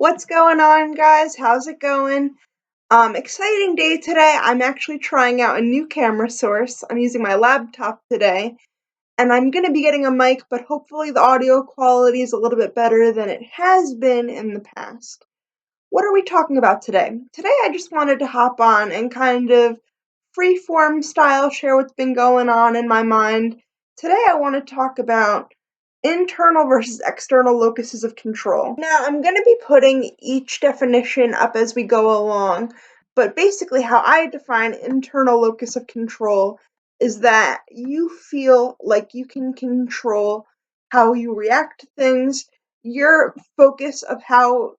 What's going on, guys? How's it going? Exciting day today. I'm actually trying out a new camera source. I'm using my laptop today, and I'm going to be getting a mic, but hopefully the audio quality is a little bit better than it has been in the past. What are we talking about today? Today I just wanted to hop on and kind of freeform style share what's been going on in my mind. Today I want to talk about internal versus external locuses of control. Now, I'm going to be putting each definition up as we go along, but basically, how I define internal locus of control is that you feel like you can control how you react to things. Your focus of how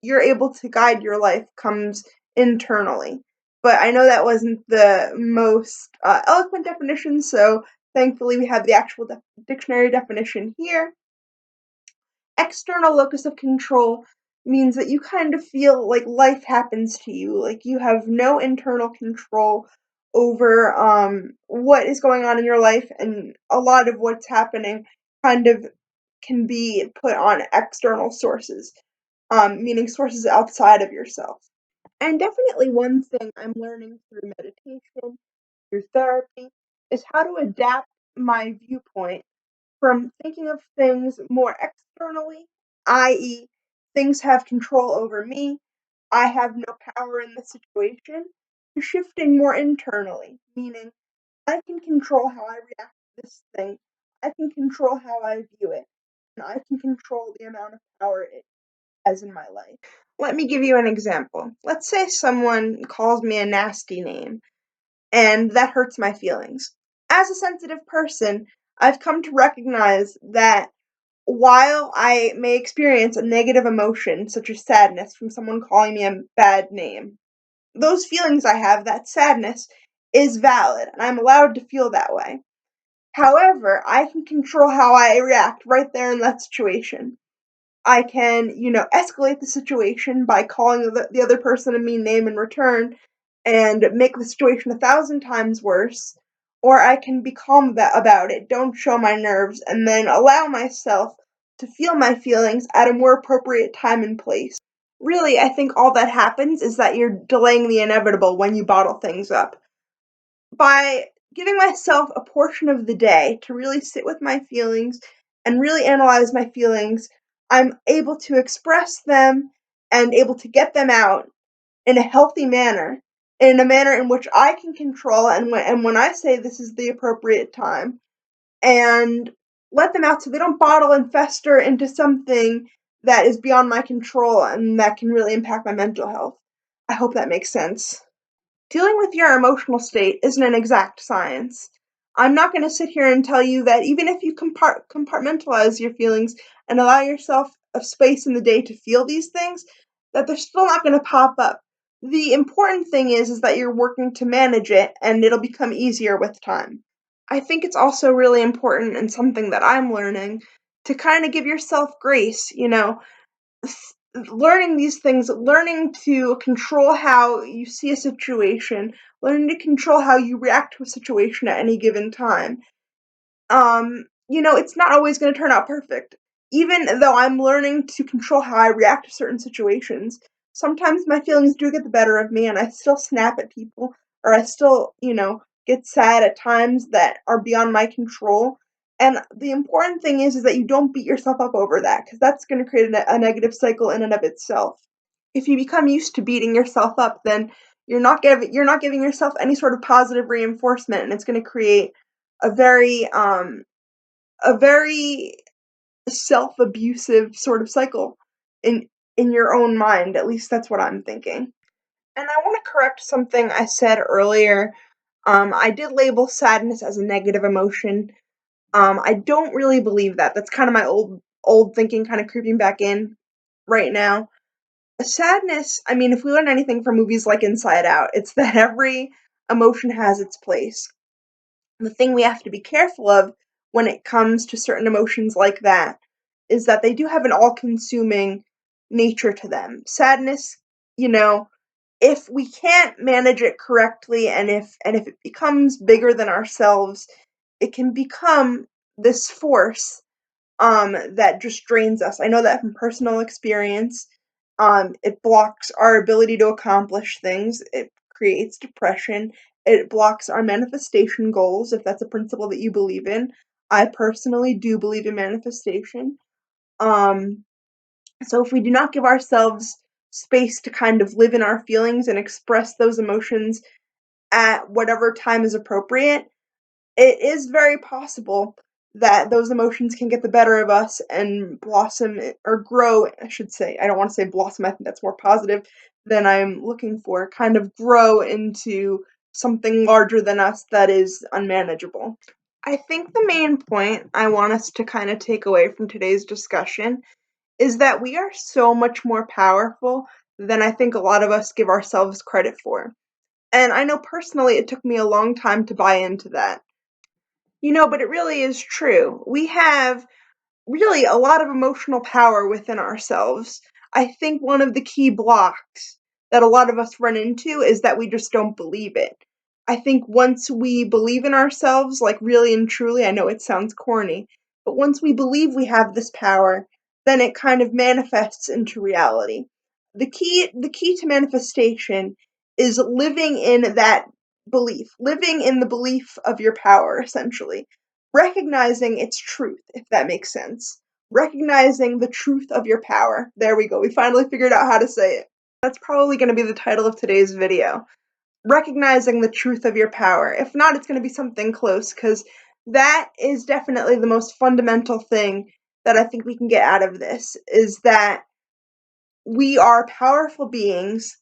you're able to guide your life comes internally. But I know that wasn't the most eloquent definition, so thankfully we have the actual dictionary definition here. External locus of control means that you kind of feel like life happens to you, like you have no internal control over what is going on in your life, and a lot of what's happening kind of can be put on external sources, meaning sources outside of yourself. And definitely one thing I'm learning through meditation, through therapy, is how to adapt my viewpoint from thinking of things more externally, i.e., things have control over me, I have no power in the situation, to shifting more internally, meaning I can control how I react to this thing, I can control how I view it, and I can control the amount of power it has in my life. Let me give you an example. Let's say someone calls me a nasty name, and that hurts my feelings. As a sensitive person, I've come to recognize that while I may experience a negative emotion, such as sadness, from someone calling me a bad name, those feelings I have, that sadness, is valid, and I'm allowed to feel that way. However, I can control how I react right there in that situation. I can, escalate the situation by calling the other person a mean name in return and make the situation 1,000 times worse, or I can be calm about it, don't show my nerves, and then allow myself to feel my feelings at a more appropriate time and place. Really, I think all that happens is that you're delaying the inevitable when you bottle things up. By giving myself a portion of the day to really sit with my feelings and really analyze my feelings, I'm able to express them and able to get them out in a healthy manner, in a manner in which I can control, and when I say this is the appropriate time, and let them out so they don't bottle and fester into something that is beyond my control and that can really impact my mental health. I hope that makes sense. Dealing with your emotional state isn't an exact science. I'm not going to sit here and tell you that even if you compartmentalize your feelings and allow yourself a space in the day to feel these things, that they're still not going to pop up. The important thing is that you're working to manage it and it'll become easier with time. I think it's also really important, and something that I'm learning, to kind of give yourself grace, learning these things, learning to control how you see a situation, learning to control how you react to a situation at any given time. It's not always going to turn out perfect. Even though I'm learning to control how I react to certain situations, sometimes my feelings do get the better of me and I still snap at people, or I still, get sad at times that are beyond my control. And the important thing is that you don't beat yourself up over that, because that's going to create a negative cycle in and of itself. If you become used to beating yourself up, then you're not giving yourself any sort of positive reinforcement, and it's going to create a very self-abusive sort of cycle in in your own mind. At least that's what I'm thinking. And I want to correct something I said earlier. I did label sadness as a negative emotion. I don't really believe that. That's kind of my old thinking kind of creeping back in right now. Sadness, I mean, if we learn anything from movies like Inside Out, it's that every emotion has its place. The thing we have to be careful of when it comes to certain emotions like that is that they do have an all-consuming nature to them. Sadness, you know, if we can't manage it correctly, and if it becomes bigger than ourselves, it can become this force that just drains us. I know that from personal experience, It blocks our ability to accomplish things. It creates depression. It blocks our manifestation goals, if that's a principle that you believe in. I personally do believe in manifestation. Um, so if we do not give ourselves space to kind of live in our feelings and express those emotions at whatever time is appropriate, it is very possible that those emotions can get the better of us and blossom or grow, I should say. I don't want to say blossom, I think that's more positive than I'm looking for. Kind of grow into something larger than us that is unmanageable. I think the main point I want us to kind of take away from today's discussion is that we are so much more powerful than I think a lot of us give ourselves credit for. And I know personally it took me a long time to buy into that. But it really is true. We have really a lot of emotional power within ourselves. I think one of the key blocks that a lot of us run into is that we just don't believe it. I think once we believe in ourselves, like really and truly, I know it sounds corny, but once we believe we have this power, then it kind of manifests into reality. The key to manifestation is living in that belief, living in the belief of your power, essentially recognizing its truth, if that makes sense. Recognizing the truth of your power. There we go. We finally figured out how to say it. That's probably going to be the title of today's video. Recognizing the truth of your power. If not, it's going to be something close because that is definitely the most fundamental thing that I think we can get out of this is that we are powerful beings.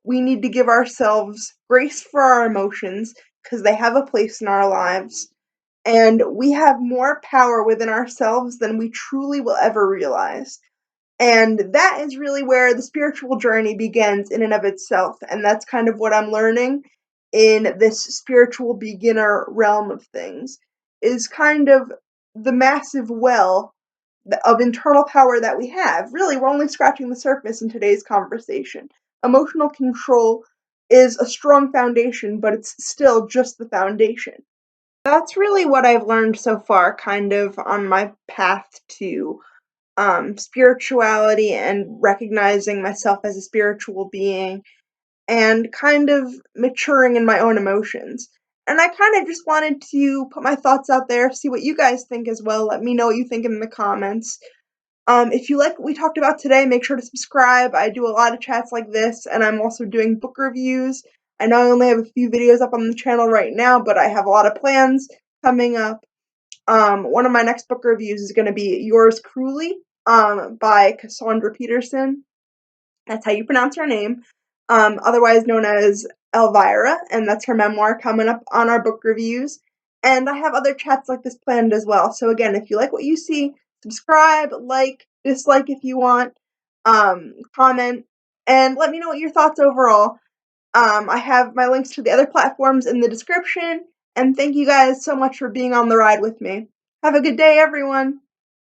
We need to give ourselves grace for our emotions because they have a place in our lives and we have more power within ourselves than we truly will ever realize. And that is really where the spiritual journey begins in and of itself. And that's kind of what I'm learning in this spiritual beginner realm of things is kind of the massive well of internal power that we have. Really, we're only scratching the surface in today's conversation. Emotional control is a strong foundation, but it's still just the foundation. That's really what I've learned so far, kind of on my path to spirituality and recognizing myself as a spiritual being and kind of maturing in my own emotions. And I kind of just wanted to put my thoughts out there, see what you guys think as well. Let me know what you think in the comments. If you like what we talked about today, make sure to subscribe. I do a lot of chats like this, and I'm also doing book reviews. I know I only have a few videos up on the channel right now, but I have a lot of plans coming up. One of my next book reviews is going to be Yours Cruelly by Cassandra Peterson. That's how you pronounce her name. Otherwise known as Elvira, and that's her memoir coming up on our book reviews. And I have other chats like this planned as well. So again, if you like what you see, subscribe, like, dislike if you want, comment, and let me know what your thoughts overall. I have my links to the other platforms in the description, and thank you guys so much for being on the ride with me. Have a good day, everyone!